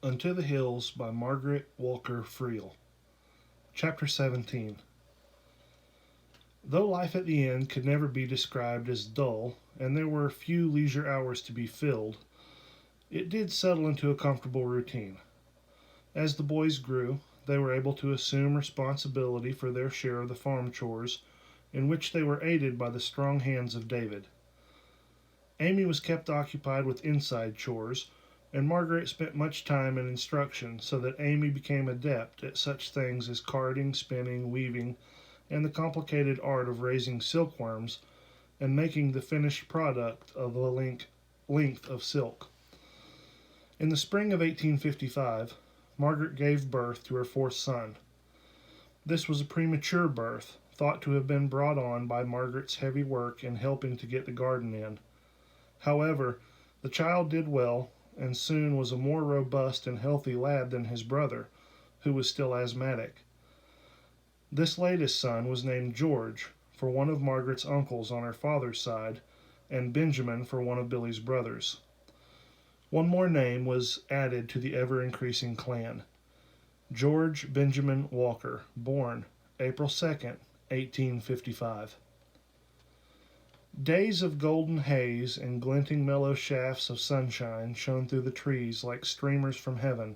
Unto the Hills by Margaret Walker Freel. Chapter 17. Though life at the inn could never be described as dull, and there were few leisure hours to be filled, it did settle into a comfortable routine. As the boys grew, they were able to assume responsibility for their share of the farm chores, in which they were aided by the strong hands of David. Amy was kept occupied with inside chores, and Margaret spent much time in instruction, so that Amy became adept at such things as carding, spinning, weaving, and the complicated art of raising silkworms and making the finished product of a length of silk. In the spring of 1855, Margaret gave birth to her fourth son. This was a premature birth, thought to have been brought on by Margaret's heavy work in helping to get the garden in. However, the child did well, and soon was a more robust and healthy lad than his brother, who was still asthmatic. This latest son was named George, for one of Margaret's uncles on her father's side, and Benjamin for one of Billy's brothers. One more name was added to the ever-increasing clan: George Benjamin Walker, born April 2nd, 1855. Days of golden haze and glinting mellow shafts of sunshine shone through the trees like streamers from heaven.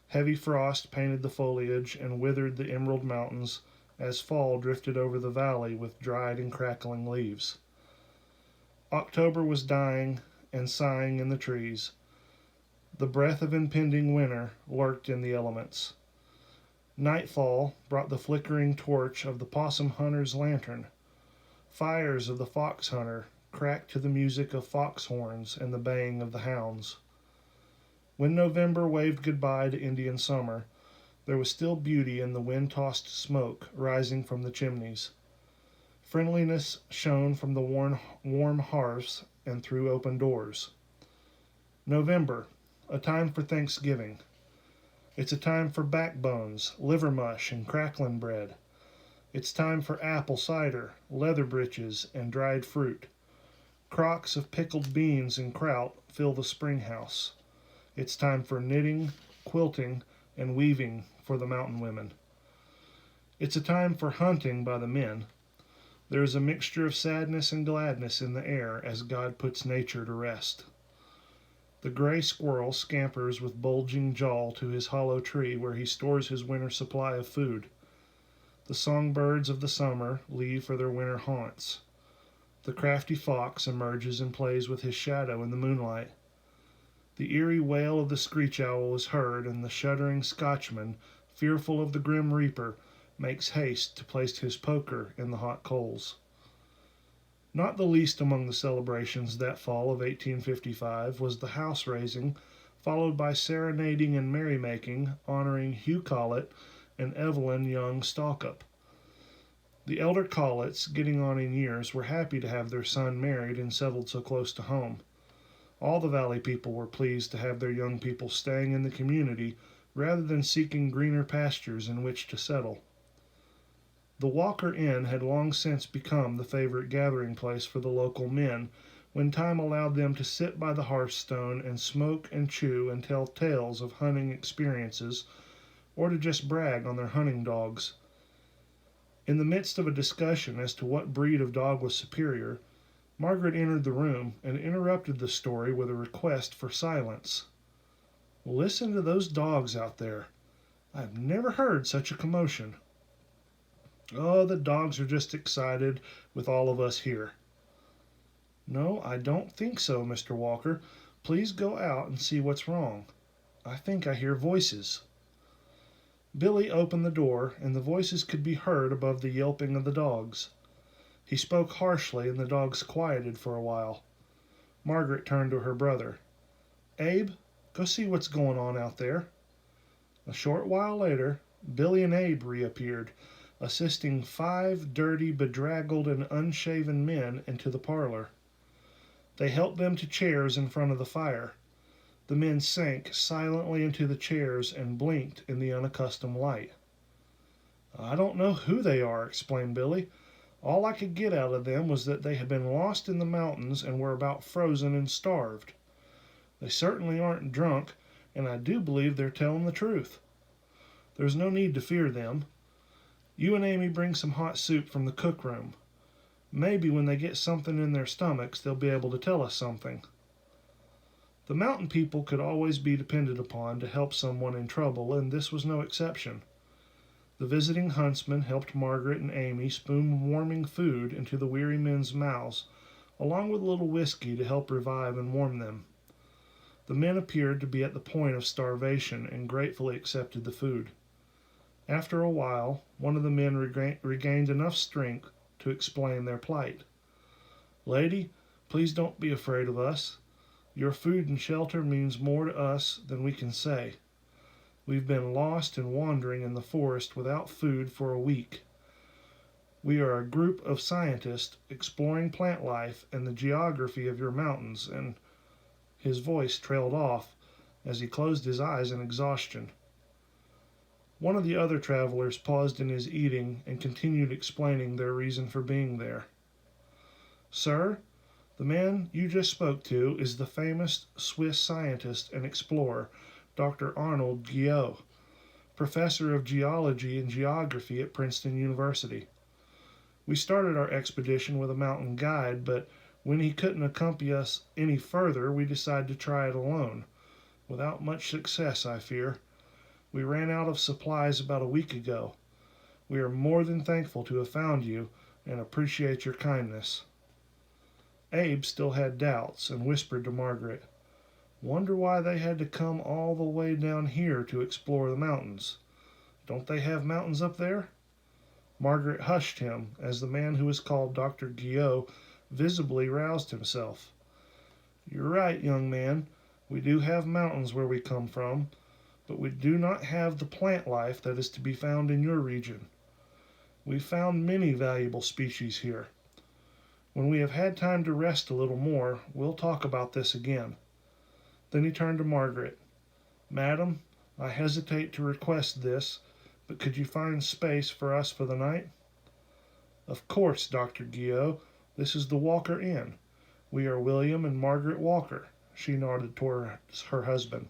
Heavy frost painted the foliage and withered the emerald mountains as fall drifted over the valley with dried and crackling leaves. October was dying and sighing in the trees. The breath of impending winter lurked in the elements. Nightfall brought the flickering torch of the possum hunter's lantern. Fires of the fox hunter cracked to the music of fox horns and the baying of the hounds. When November waved goodbye to Indian summer, there was still beauty in the wind-tossed smoke rising from the chimneys. Friendliness shone from the warm hearths and through open doors. November, a time for Thanksgiving. It's a time for backbones, liver mush, and cracklin' bread. It's time for apple cider, leather breeches, and dried fruit. Crocks of pickled beans and kraut fill the spring house. It's time for knitting, quilting, and weaving for the mountain women. It's a time for hunting by the men. There is a mixture of sadness and gladness in the air as God puts nature to rest. The gray squirrel scampers with bulging jaw to his hollow tree where he stores his winter supply of food. The songbirds of the summer leave for their winter haunts. The crafty fox emerges and plays with his shadow in the moonlight. The eerie wail of the screech owl is heard, and the shuddering Scotchman, fearful of the grim reaper, makes haste to place his poker in the hot coals. Not the least among the celebrations that fall of 1855 was the house raising, followed by serenading and merrymaking honoring Hugh Collett and Evelyn Young Stalkup. The elder Colletts, getting on in years, were happy to have their son married and settled so close to home. All the valley people were pleased to have their young people staying in the community rather than seeking greener pastures in which to settle. The Walker Inn had long since become the favorite gathering place for the local men, when time allowed them to sit by the hearthstone and smoke and chew and tell tales of hunting experiences, or to just brag on their hunting dogs. In the midst of a discussion as to what breed of dog was superior, Margaret entered the room and interrupted the story with a request for silence. "Listen to those dogs out there. I've never heard such a commotion." "Oh, the dogs are just excited with all of us here." "No, I don't think so, Mr. Walker. Please go out and see what's wrong. I think I hear voices." Billy opened the door, and the voices could be heard above the yelping of the dogs. He spoke harshly, and the dogs quieted for a while. Margaret turned to her brother. "Abe, go see what's going on out there." A short while later, Billy and Abe reappeared, assisting 5 dirty, bedraggled, and unshaven men into the parlor. They helped them to chairs in front of the fire. The men sank silently into the chairs and blinked in the unaccustomed light. "I don't know who they are," explained Billy. "All I could get out of them was that they had been lost in the mountains and were about frozen and starved. They certainly aren't drunk, and I do believe they're telling the truth. There's no need to fear them. You and Amy bring some hot soup from the cook room. Maybe when they get something in their stomachs, they'll be able to tell us something. The mountain people could always be depended upon to help someone in trouble, and this was no exception. The visiting huntsman helped Margaret and Amy spoon warming food into the weary men's mouths, along with a little whiskey to help revive and warm them. The men appeared to be at the point of starvation and gratefully accepted the food. After a while, one of the men regained enough strength to explain their plight. "Lady, please don't be afraid of us. Your food and shelter means more to us than we can say. We've been lost and wandering in the forest without food for a week. We are a group of scientists exploring plant life and the geography of your mountains," and his voice trailed off as he closed his eyes in exhaustion. One of the other travelers paused in his eating and continued explaining their reason for being there. "Sir, the man you just spoke to is the famous Swiss scientist and explorer, Dr. Arnold Guyot, professor of geology and geography at Princeton University. We started our expedition with a mountain guide, but when he couldn't accompany us any further, we decided to try it alone. Without much success, I fear. We ran out of supplies about a week ago. We are more than thankful to have found you and appreciate your kindness." Abe still had doubts and whispered to Margaret, "Wonder why they had to come all the way down here to explore the mountains. Don't they have mountains up there?" Margaret hushed him as the man who was called Dr. Guyot visibly roused himself. "You're right, young man. We do have mountains where we come from, but we do not have the plant life that is to be found in your region. We've found many valuable species here. When we have had time to rest a little more, we'll talk about this again." Then he turned to Margaret. "Madam, I hesitate to request this, but could you find space for us for the night?" "Of course, Dr. Guyot. This is the Walker Inn. We are William and Margaret Walker." She nodded towards her husband.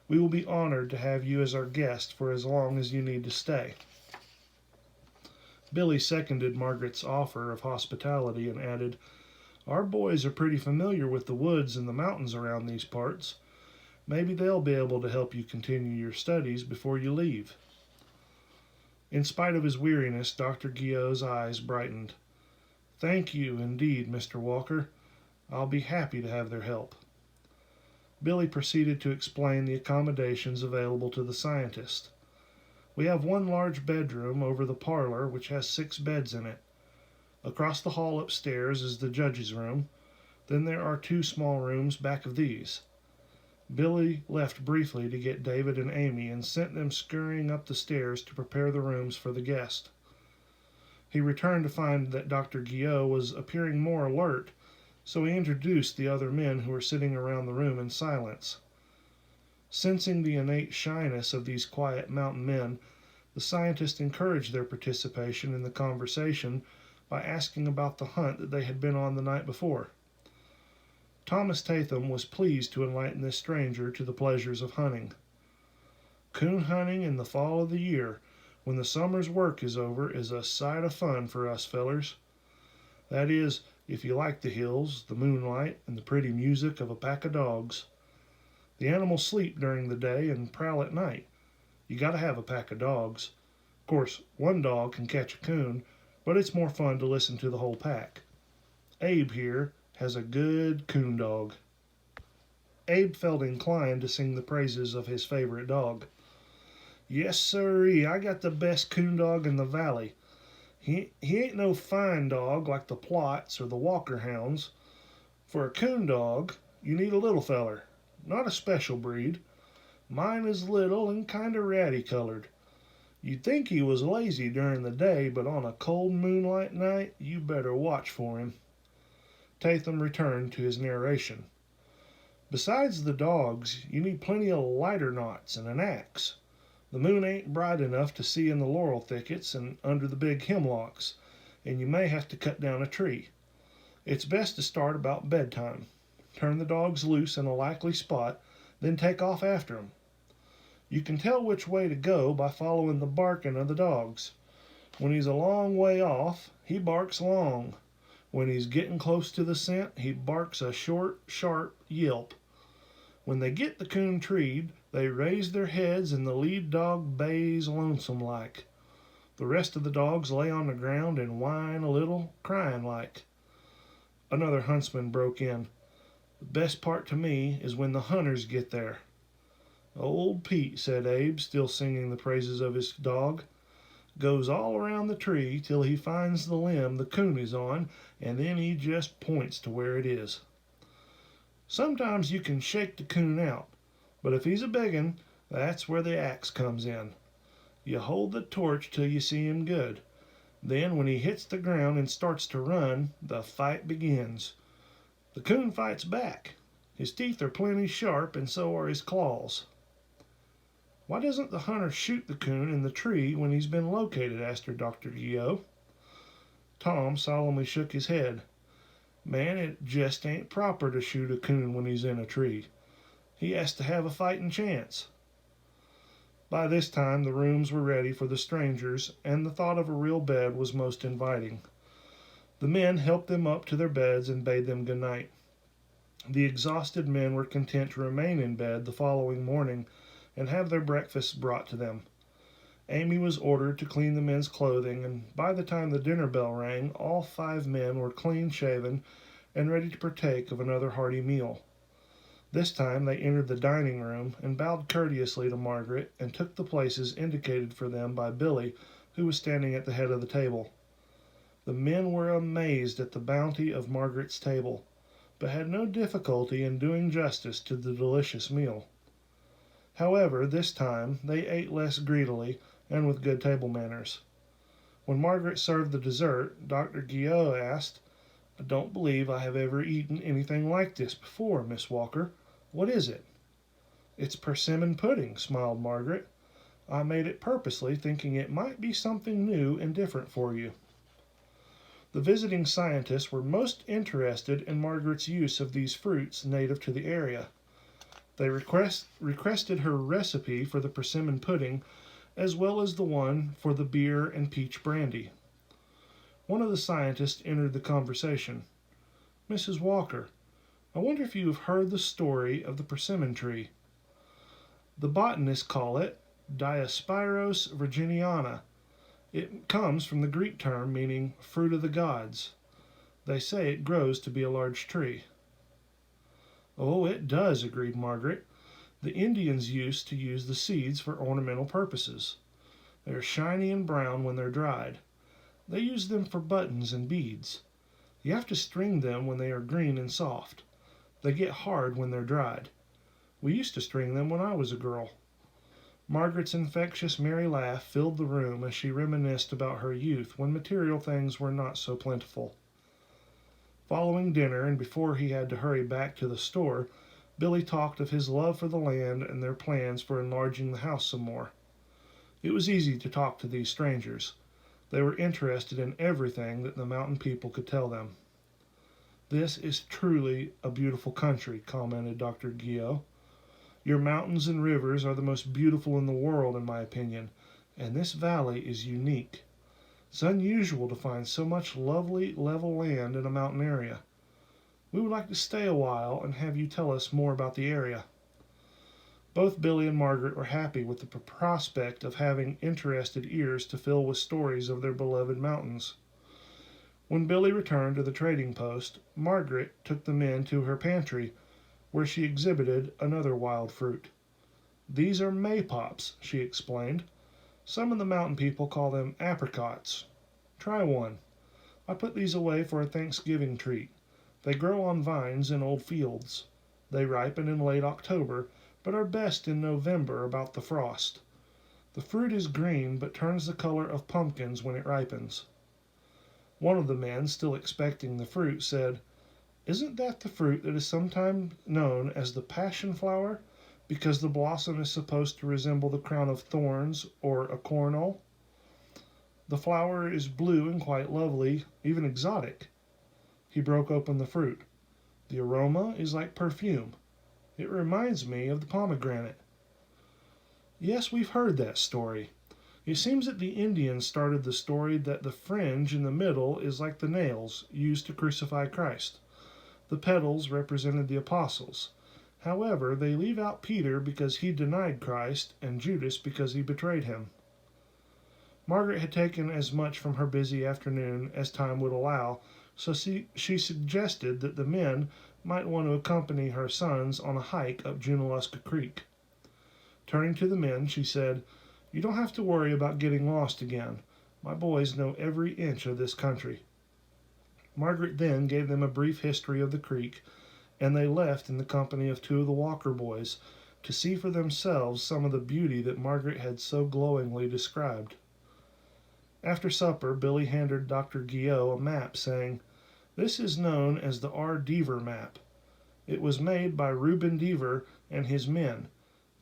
"We will be honored to have you as our guest for as long as you need to stay." Billy seconded Margaret's offer of hospitality and added, "Our boys are pretty familiar with the woods and the mountains around these parts. Maybe they'll be able to help you continue your studies before you leave." In spite of his weariness, Dr. Guyot's eyes brightened. "Thank you, indeed, Mr. Walker. I'll be happy to have their help." Billy proceeded to explain the accommodations available to the scientist. "We have one large bedroom over the parlor which has 6 beds in it. Across the hall upstairs is the judge's room. Then there are 2 small rooms back of these." Billy left briefly to get David and Amy and sent them scurrying up the stairs to prepare the rooms for the guest. He returned to find that Dr. Guyot was appearing more alert, so he introduced the other men who were sitting around the room in silence. Sensing the innate shyness of these quiet mountain men, the scientist encouraged their participation in the conversation by asking about the hunt that they had been on the night before. Thomas Tatham was pleased to enlighten this stranger to the pleasures of hunting. "Coon hunting in the fall of the year, when the summer's work is over, is a sight of fun for us fellers. That is, if you like the hills, the moonlight, and the pretty music of a pack of dogs. The animals sleep during the day and prowl at night. You gotta have a pack of dogs. Of course, one dog can catch a coon, but it's more fun to listen to the whole pack. Abe here has a good coon dog." Abe felt inclined to sing the praises of his favorite dog. "Yes, sirree, I got the best coon dog in the valley. He ain't no fine dog like the Plots or the Walker hounds. For a coon dog, you need a little feller, not a special breed. Mine is little and kind of ratty colored. You'd think he was lazy during the day, but on a cold moonlight night, you better watch for him." Tatham returned to his narration. "Besides the dogs, you need plenty of lighter knots and an axe. The moon ain't bright enough to see in the laurel thickets and under the big hemlocks, and you may have to cut down a tree. It's best to start about bedtime. Turn the dogs loose in a likely spot then take off after him. You can tell which way to go by following the barking of the dogs. When he's a long way off, he barks long. When he's getting close to the scent, he barks a short, sharp yelp. When they get the coon treed, they raise their heads and the lead dog bays lonesome like. The rest of the dogs lay on the ground and whine a little, crying like. Another huntsman broke in. The best part to me is when the hunters get there. Old Pete, said Abe, still singing the praises of his dog, goes all around the tree till he finds the limb the coon is on, and then he just points to where it is. Sometimes you can shake the coon out, but if he's a big 'un, that's where the axe comes in. You hold the torch till you see him good. Then when he hits the ground and starts to run, the fight begins. The coon fights back. His teeth are plenty sharp, and so are his claws. Why doesn't the hunter shoot the coon in the tree when he's been located? Asked Dr. Guyot. Tom solemnly shook his head. Man, it just ain't proper to shoot a coon when he's in a tree. He has to have a fighting chance. By this time the rooms were ready for the strangers, and the thought of a real bed was most inviting. The men helped them up to their beds and bade them good night. The exhausted men were content to remain in bed the following morning and have their breakfasts brought to them. Amy was ordered to clean the men's clothing, and by the time the dinner bell rang, all 5 men were clean shaven and ready to partake of another hearty meal. This time they entered the dining room and bowed courteously to Margaret and took the places indicated for them by Billy, who was standing at the head of the table. The men were amazed at the bounty of Margaret's table, but had no difficulty in doing justice to the delicious meal. However, this time they ate less greedily and with good table manners. When Margaret served the dessert, Dr. Guyot asked, I don't believe I have ever eaten anything like this before, Miss Walker. What is it? It's persimmon pudding, smiled Margaret. I made it purposely, thinking it might be something new and different for you. The visiting scientists were most interested in Margaret's use of these fruits native to the area. They requested her recipe for the persimmon pudding, as well as the one for the beer and peach brandy. One of the scientists entered the conversation. Mrs. Walker, I wonder if you have heard the story of the persimmon tree. The botanists call it Diospyros virginiana. It comes from the Greek term meaning fruit of the gods. They say it grows to be a large tree. Oh, it does, agreed Margaret. The Indians used to use the seeds for ornamental purposes. They are shiny and brown when they're dried. They use them for buttons and beads. You have to string them when they are green and soft. They get hard when they're dried. We used to string them when I was a girl. Margaret's infectious merry laugh filled the room as she reminisced about her youth when material things were not so plentiful. Following dinner, and before he had to hurry back to the store, Billy talked of his love for the land and their plans for enlarging the house some more. It was easy to talk to these strangers. They were interested in everything that the mountain people could tell them. This is truly a beautiful country, commented Dr. Guyot. Your mountains and rivers are the most beautiful in the world, in my opinion, and this valley is unique. It's unusual to find so much lovely, level land in a mountain area. We would like to stay a while and have you tell us more about the area. Both Billy and Margaret were happy with the prospect of having interested ears to fill with stories of their beloved mountains. When Billy returned to the trading post, Margaret took the men to her pantry, where she exhibited another wild fruit. These are maypops, she explained. Some of the mountain people call them apricots. Try one. I put these away for a Thanksgiving treat. They grow on vines in old fields. They ripen in late October, but are best in November about the frost. The fruit is green, but turns the color of pumpkins when it ripens. One of the men, still expecting the fruit, said, Isn't that the fruit that is sometimes known as the passion flower, because the blossom is supposed to resemble the crown of thorns or a coronal? The flower is blue and quite lovely, even exotic. He broke open the fruit. The aroma is like perfume. It reminds me of the pomegranate. Yes, we've heard that story. It seems that the Indians started the story that the fringe in the middle is like the nails used to crucify Christ. The petals represented the apostles. However, they leave out Peter because he denied Christ and Judas because he betrayed him. Margaret had taken as much from her busy afternoon as time would allow, so she suggested that the men might want to accompany her sons on a hike up Junaluska Creek. Turning to the men, she said, "You don't have to worry about getting lost again. My boys know every inch of this country." Margaret then gave them a brief history of the creek, and they left in the company of two of the Walker boys to see for themselves some of the beauty that Margaret had so glowingly described. After supper, Billy handed Dr. Guillot a map, saying, "This is known as the R. Deaver map. It was made by Reuben Deaver and his men.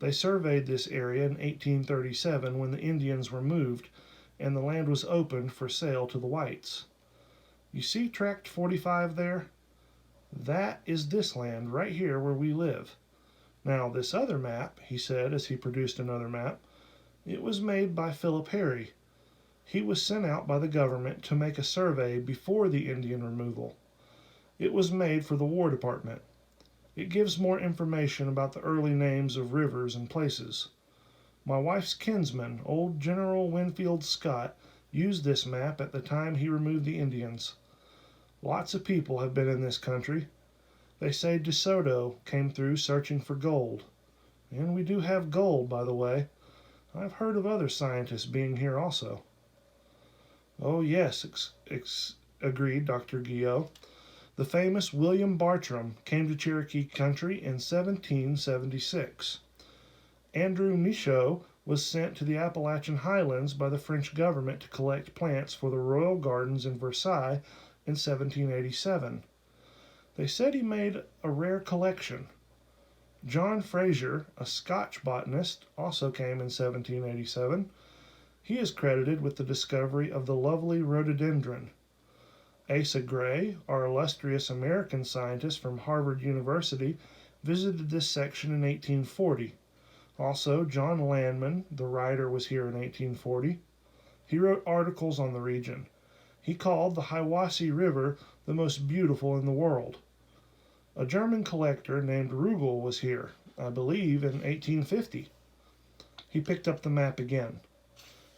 They surveyed this area in 1837 when the Indians were moved and the land was opened for sale to the whites. You see tract 45 there? That is this land right here where we live. Now, this other map," he said as he produced another map, "it was made by Philip Harry. He was sent out by the government to make a survey before the Indian removal. It was made for the War Department. It gives more information about the early names of rivers and places. My wife's kinsman, old General Winfield Scott, used this map at the time he removed the Indians. Lots of people have been in this country. They say De Soto came through searching for gold. And we do have gold, by the way. I've heard of other scientists being here also." "Oh, yes," agreed Dr. Guillot. "The famous William Bartram came to Cherokee country in 1776. Andrew Michaud was sent to the Appalachian Highlands by the French government to collect plants for the Royal Gardens in Versailles in 1787. They said he made a rare collection. John Fraser, a Scotch botanist, also came in 1787. He is credited with the discovery of the lovely rhododendron. Asa Gray, our illustrious American scientist from Harvard University, visited this section in 1840. Also, John Landman, the writer, was here in 1840. He wrote articles on the region. He called the Hiwassee River the most beautiful in the world. A German collector named Rugel was here, I believe, in 1850. He picked up the map again.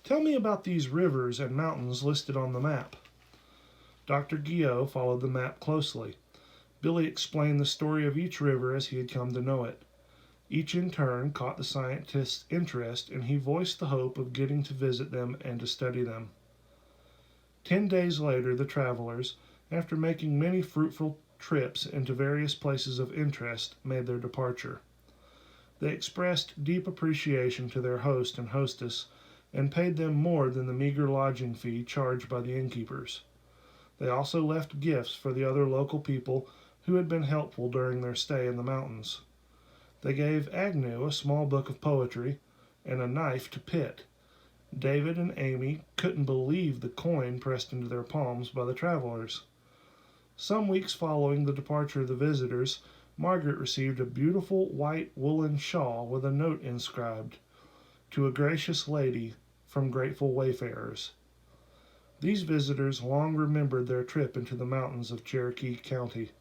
"Tell me about these rivers and mountains listed on the map." Dr. Guillot followed the map closely. Billy explained the story of each river as he had come to know it. Each in turn caught the scientist's interest, and he voiced the hope of getting to visit them and to study them. 10 days later, the travelers, after making many fruitful trips into various places of interest, made their departure. They expressed deep appreciation to their host and hostess and paid them more than the meager lodging fee charged by the innkeepers. They also left gifts for the other local people who had been helpful during their stay in the mountains. They gave Agnew a small book of poetry and a knife to Pitt. David and Amy couldn't believe the coin pressed into their palms by the travelers. Some weeks following the departure of the visitors, Margaret received a beautiful white woolen shawl with a note inscribed, "To a gracious lady from grateful wayfarers." These visitors long remembered their trip into the mountains of Cherokee County.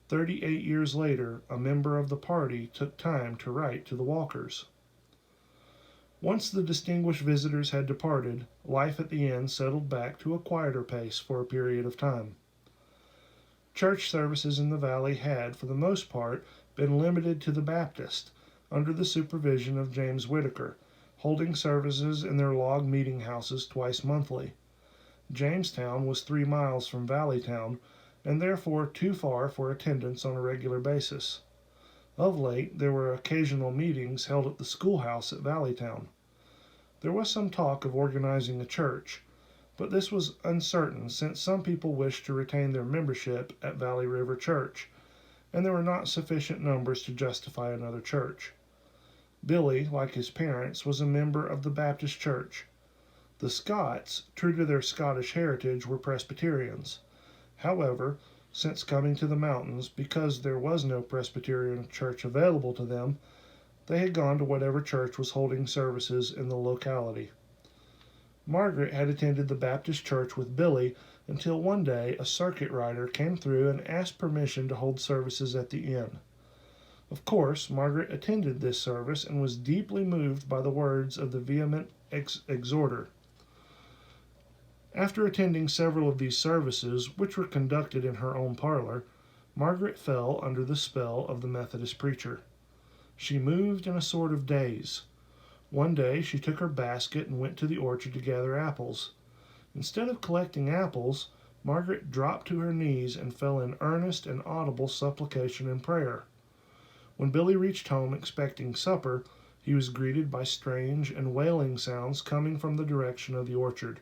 38 years later, a member of the party took time to write to the Walkers. Once the distinguished visitors had departed, life at the inn settled back to a quieter pace for a period of time. Church services in the valley had, for the most part, been limited to the Baptist, under the supervision of James Whitaker, holding services in their log meeting houses twice monthly. Jamestown was 3 miles from Valleytown, and therefore too far for attendance on a regular basis. Of late, there were occasional meetings held at the schoolhouse at Valleytown. There was some talk of organizing a church, but this was uncertain since some people wished to retain their membership at Valley River Church, and there were not sufficient numbers to justify another church. Billy, like his parents, was a member of the Baptist Church. The Scotts, true to their Scottish heritage, were Presbyterians. However, Since coming to the mountains, because there was no Presbyterian church available to them, they had gone to whatever church was holding services in the locality. Margaret had attended the Baptist church with Billy until one day a circuit rider came through and asked permission to hold services at the inn. Of course, Margaret attended this service and was deeply moved by the words of the vehement exhorter. After attending several of these services, which were conducted in her own parlor, Margaret fell under the spell of the Methodist preacher. She moved in a sort of daze. One day she took her basket and went to the orchard to gather apples. Instead of collecting apples, Margaret dropped to her knees and fell in earnest and audible supplication and prayer. When Billy reached home expecting supper, he was greeted by strange and wailing sounds coming from the direction of the orchard.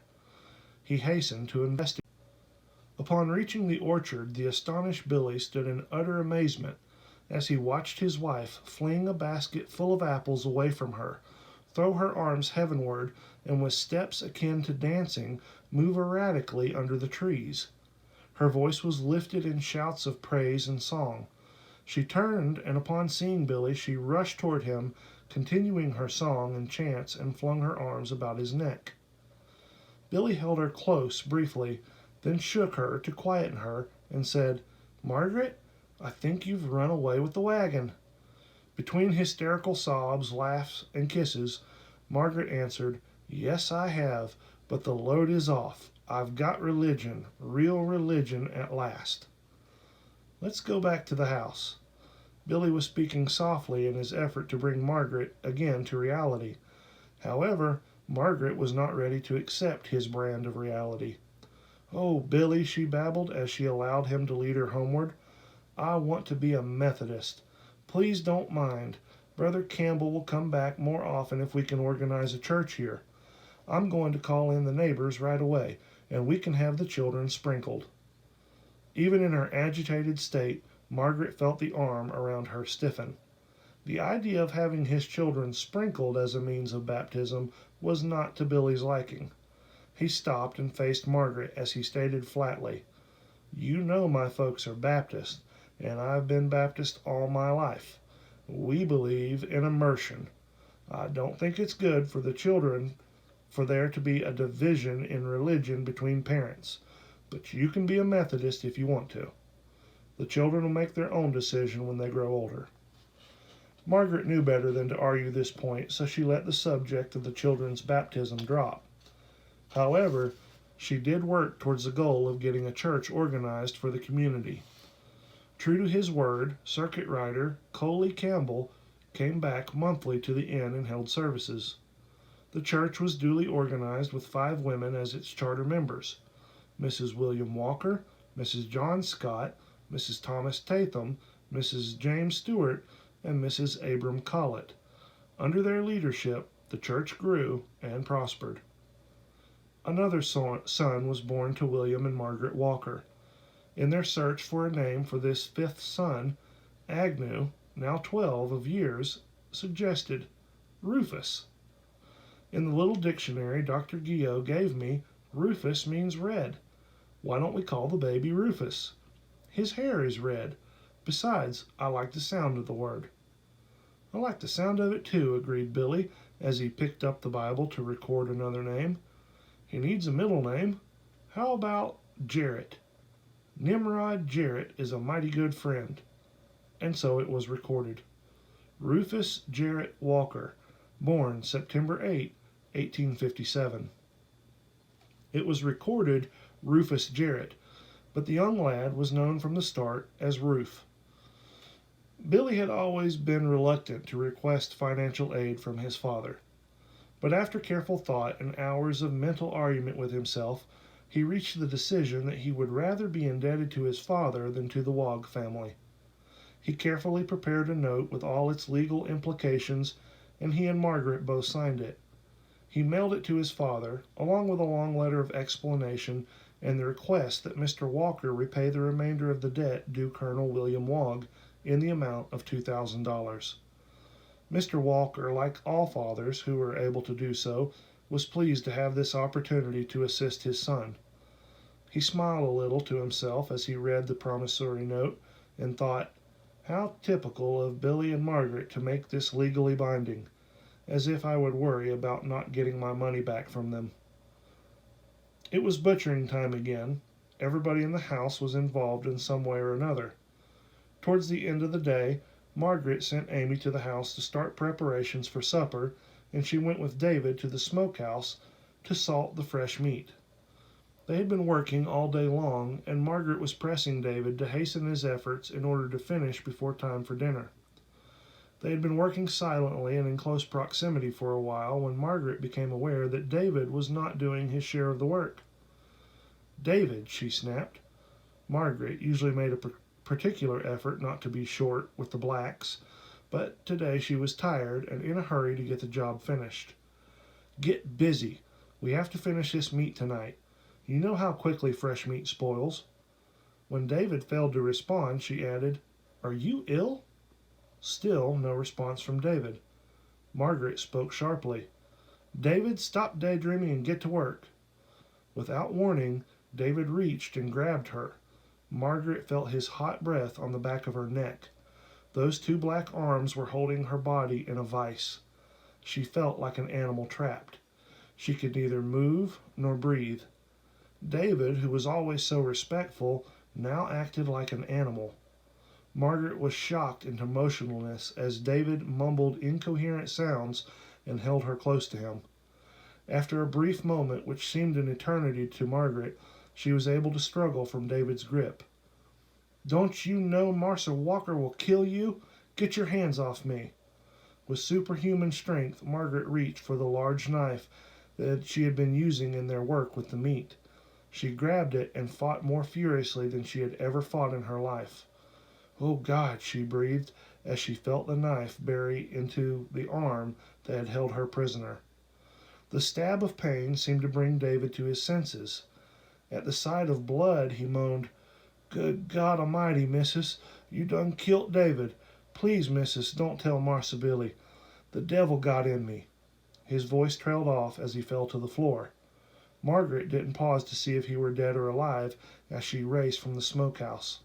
He hastened to investigate. Upon reaching the orchard, the astonished Billy stood in utter amazement as he watched his wife fling a basket full of apples away from her, throw her arms heavenward, and with steps akin to dancing, move erratically under the trees. Her voice was lifted in shouts of praise and song. She turned, and upon seeing Billy, she rushed toward him, continuing her song and chants, and flung her arms about his neck. Billy held her close briefly, then shook her to quieten her, and said, "Margaret, I think you've run away with the wagon." Between hysterical sobs, laughs, and kisses, Margaret answered, "Yes, I have, but the load is off. I've got religion, real religion at last." "Let's go back to the house." Billy was speaking softly in his effort to bring Margaret again to reality. However, Margaret was not ready to accept his brand of reality. "Oh, Billy," she babbled as she allowed him to lead her homeward, "I want to be a Methodist. Please don't mind. Brother Campbell will come back more often if we can organize a church here. I'm going to call in the neighbors right away, and we can have the children sprinkled." Even in her agitated state, Margaret felt the arm around her stiffen. The idea of having his children sprinkled as a means of baptism was not to Billy's liking. He stopped and faced Margaret as he stated flatly, "You know my folks are Baptist, and I've been Baptist all my life. We believe in immersion. I don't think it's good for the children for there to be a division in religion between parents, but you can be a Methodist if you want to. The children will make their own decision when they grow older." Margaret knew better than to argue this point, so she let the subject of the children's baptism drop. However, she did work towards the goal of getting a church organized for the community. True to his word, circuit rider Coley Campbell came back monthly to the inn and held services. The church was duly organized with 5 women as its charter members: Mrs. William Walker, Mrs. John Scott, Mrs. Thomas Tatham, Mrs. James Stewart, and Mrs. Abram Collett. Under their leadership, the church grew and prospered. Another son was born to William and Margaret Walker. In their search for a name for this 5th son, Agnew, now 12 of years, suggested Rufus. In the little dictionary Dr. Guyot gave me, Rufus means red. Why don't we call the baby Rufus? His hair is red. Besides, I like the sound of the word. "I like the sound of it too," agreed Billy, as he picked up the Bible to record another name. "He needs a middle name. How about Jarrett? Nimrod Jarrett is a mighty good friend." And so it was recorded. Rufus Jarrett Walker, born September 8, 1857. It was recorded Rufus Jarrett, but the young lad was known from the start as Roof. Billy had always been reluctant to request financial aid from his father, but after careful thought and hours of mental argument with himself, he reached the decision that he would rather be indebted to his father than to the Wogg family. He carefully prepared a note with all its legal implications, and he and Margaret both signed it. He mailed it to his father, along with a long letter of explanation and the request that Mr. Walker repay the remainder of the debt due Colonel William Wogg in the amount of $2,000. Mr. Walker, like all fathers who were able to do so, was pleased to have this opportunity to assist his son. He smiled a little to himself as he read the promissory note and thought, how typical of Billy and Margaret to make this legally binding, as if I would worry about not getting my money back from them. It was butchering time again. Everybody in the house was involved in some way or another. Towards the end of the day, Margaret sent Amy to the house to start preparations for supper, and she went with David to the smokehouse to salt the fresh meat. They had been working all day long, and Margaret was pressing David to hasten his efforts in order to finish before time for dinner. They had been working silently and in close proximity for a while when Margaret became aware that David was not doing his share of the work. David, she snapped. Margaret usually made a particular effort not to be short with the blacks, but today she was tired and in a hurry to get the job finished. Get busy. We have to finish this meat tonight. You know how quickly fresh meat spoils. When David failed to respond, she added, Are you ill? Still no response from David. Margaret spoke sharply. David, stop daydreaming and get to work. Without warning, David reached and grabbed her. Margaret felt his hot breath on the back of her neck. Those two black arms were holding her body in a vice. She felt like an animal trapped. She could neither move nor breathe. David, who was always so respectful, now acted like an animal. Margaret was shocked into motionlessness as David mumbled incoherent sounds and held her close to him. After a brief moment, which seemed an eternity to Margaret, she was able to struggle from David's grip. Don't you know Margaret Walker will kill you? Get your hands off me. With superhuman strength, Margaret reached for the large knife that she had been using in their work with the meat. She grabbed it and fought more furiously than she had ever fought in her life. Oh God, she breathed as she felt the knife bury into the arm that had held her prisoner. The stab of pain seemed to bring David to his senses. At the sight of blood, he moaned, Good God Almighty, missus, you done kilt David. Please, missus, don't tell Marsa Billy. The devil got in me. His voice trailed off as he fell to the floor. Margaret didn't pause to see if he were dead or alive as she raced from the smokehouse.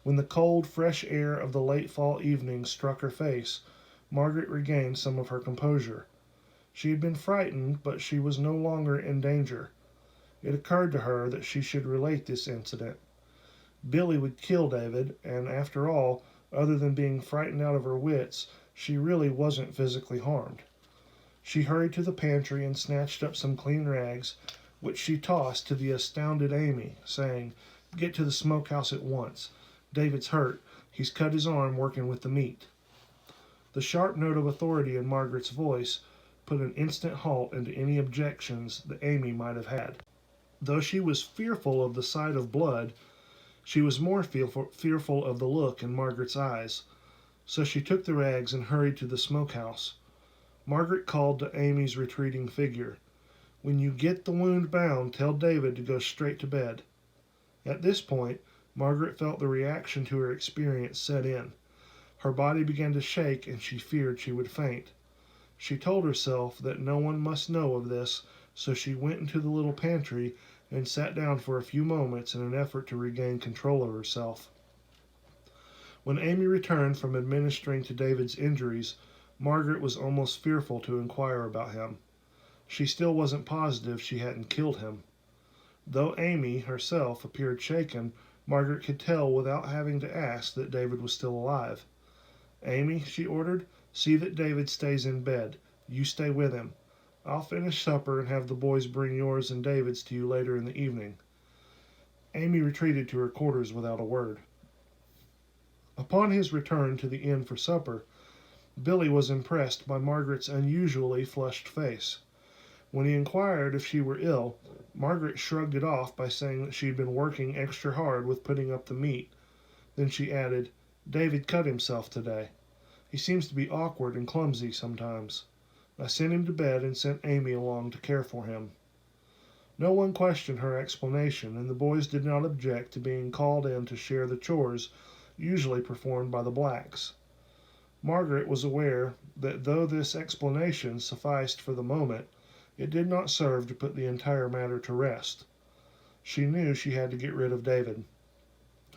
When the cold, fresh air of the late fall evening struck her face, Margaret regained some of her composure. She had been frightened, but she was no longer in danger. It occurred to her that she should relate this incident. Billy would kill David, and after all, other than being frightened out of her wits, she really wasn't physically harmed. She hurried to the pantry and snatched up some clean rags, which she tossed to the astounded Amy, saying, Get to the smokehouse at once. David's hurt. He's cut his arm working with the meat. The sharp note of authority in Margaret's voice put an instant halt into any objections that Amy might have had. Though she was fearful of the sight of blood, she was more fearful of the look in Margaret's eyes. So she took the rags and hurried to the smokehouse. Margaret called to Amy's retreating figure. When you get the wound bound, tell David to go straight to bed. At this point, Margaret felt the reaction to her experience set in. Her body began to shake and she feared she would faint. She told herself that no one must know of this, so she went into the little pantry and sat down for a few moments in an effort to regain control of herself. When Amy returned from administering to David's injuries, Margaret was almost fearful to inquire about him. She still wasn't positive she hadn't killed him. Though Amy herself appeared shaken, Margaret could tell without having to ask that David was still alive. Amy, she ordered, see that David stays in bed. You stay with him. I'll finish supper and have the boys bring yours and David's to you later in the evening. Amy retreated to her quarters without a word. Upon his return to the inn for supper, Billy was impressed by Margaret's unusually flushed face. When he inquired if she were ill, Margaret shrugged it off by saying that she'd been working extra hard with putting up the meat. Then she added, David cut himself today. He seems to be awkward and clumsy sometimes. I sent him to bed and sent Amy along to care for him. No one questioned her explanation, and the boys did not object to being called in to share the chores usually performed by the blacks. Margaret was aware that though this explanation sufficed for the moment, it did not serve to put the entire matter to rest. She knew she had to get rid of David.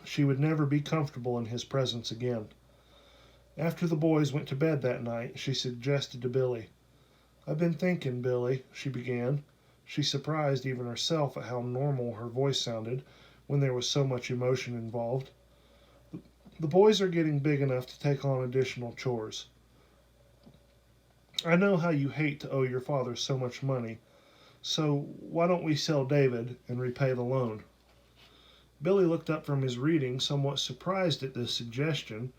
She would never be comfortable in his presence again. After the boys went to bed that night, she suggested to Billy. "I've been thinking, Billy," she began. She surprised even herself at how normal her voice sounded when there was so much emotion involved. "The boys are getting big enough to take on additional chores. I know how you hate to owe your father so much money, so why don't we sell David and repay the loan?" Billy looked up from his reading, somewhat surprised at this suggestion,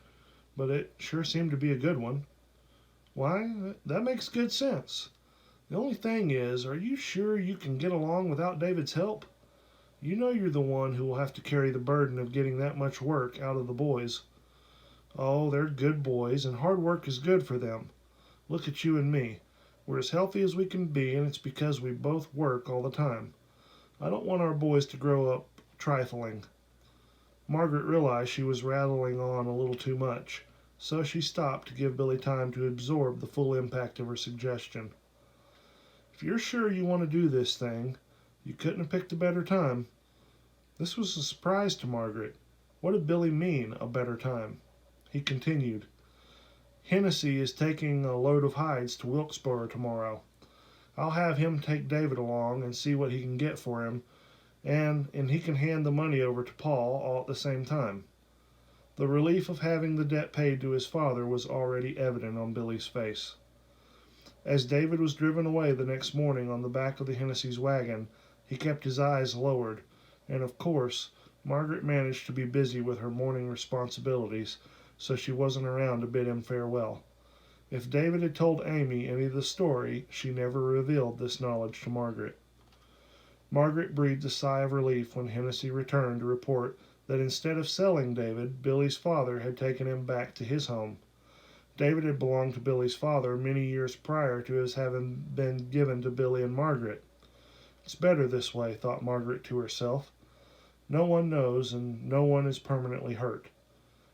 but it sure seemed to be a good one. "Why, that makes good sense. The only thing is, are you sure you can get along without David's help? You know you're the one who will have to carry the burden of getting that much work out of the boys." "Oh, they're good boys, and hard work is good for them. Look at you and me. We're as healthy as we can be, and it's because we both work all the time. I don't want our boys to grow up trifling." Margaret realized she was rattling on a little too much, so she stopped to give Billy time to absorb the full impact of her suggestion. "If you're sure you want to do this thing, you couldn't have picked a better time." This was a surprise to Margaret. What did Billy mean, a better time? He continued, "Hennessy is taking a load of hides to Wilkesboro tomorrow. I'll have him take David along and see what he can get for him, and he can hand the money over to Paul all at the same time." The relief of having the debt paid to his father was already evident on Billy's face. As David was driven away the next morning on the back of the Hennessy's wagon, he kept his eyes lowered, and of course, Margaret managed to be busy with her morning responsibilities, so she wasn't around to bid him farewell. If David had told Amy any of the story, she never revealed this knowledge to Margaret. Margaret breathed a sigh of relief when Hennessy returned to report that instead of selling David, Billy's father had taken him back to his home. David had belonged to Billy's father many years prior to his having been given to Billy and Margaret. "It's better this way," thought Margaret to herself. "No one knows, and no one is permanently hurt."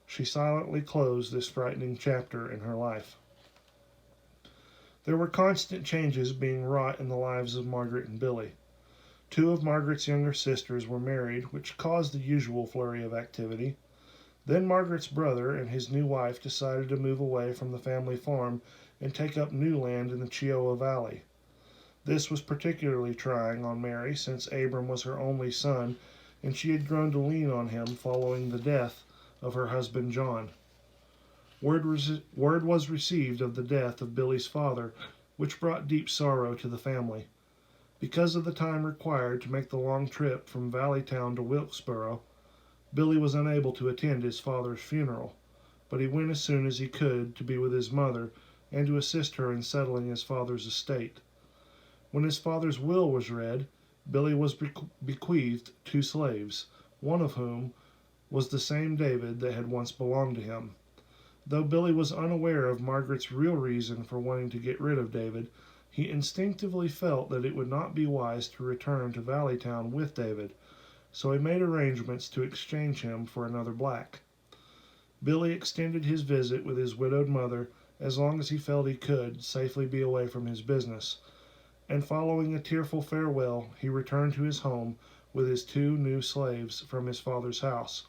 She silently closed this frightening chapter in her life. There were constant changes being wrought in the lives of Margaret and Billy. Two of Margaret's younger sisters were married, which caused the usual flurry of activity. Then Margaret's brother and his new wife decided to move away from the family farm and take up new land in the Chpt Valley. This was particularly trying on Mary, since Abram was her only son, and she had grown to lean on him following the death of her husband John. Word was received of the death of Billy's father, which brought deep sorrow to the family. Because of the time required to make the long trip from Valleytown to Wilkesboro, Billy was unable to attend his father's funeral, but he went as soon as he could to be with his mother and to assist her in settling his father's estate. When his father's will was read, Billy was bequeathed 2 slaves, one of whom was the same David that had once belonged to him. Though Billy was unaware of Margaret's real reason for wanting to get rid of David, he instinctively felt that it would not be wise to return to Valleytown with David, so he made arrangements to exchange him for another black. Billy extended his visit with his widowed mother as long as he felt he could safely be away from his business, and following a tearful farewell, he returned to his home with his 2 new slaves from his father's house,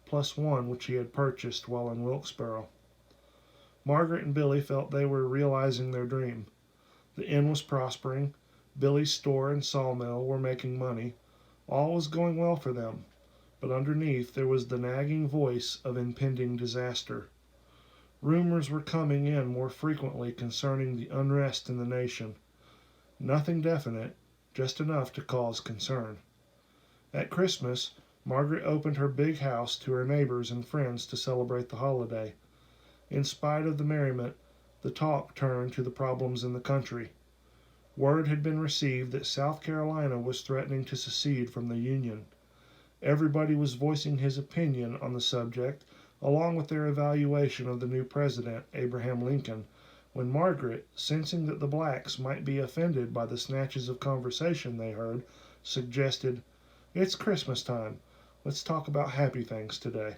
plus one which he had purchased while in Wilkesboro. Margaret and Billy felt they were realizing their dream. The inn was prospering, Billy's store and sawmill were making money. All was going well for them, but underneath there was the nagging voice of impending disaster. Rumors were coming in more frequently concerning the unrest in the nation. Nothing definite, just enough to cause concern. At Christmas, Margaret opened her big house to her neighbors and friends to celebrate the holiday. In spite of the merriment, the talk turned to the problems in the country. Word had been received that South Carolina was threatening to secede from the Union. Everybody was voicing his opinion on the subject, along with their evaluation of the new president, Abraham Lincoln, when Margaret, sensing that the blacks might be offended by the snatches of conversation they heard, suggested, "It's Christmas time. Let's talk about happy things today."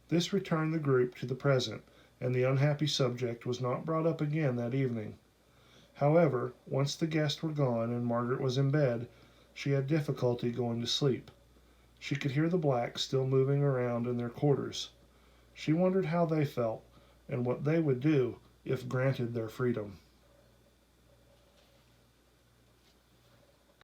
This returned the group to the present, and the unhappy subject was not brought up again that evening. However, once the guests were gone and Margaret was in bed, She had difficulty going to sleep. She could hear the blacks still moving around in their quarters. She wondered how they felt, and what they would do if granted their freedom.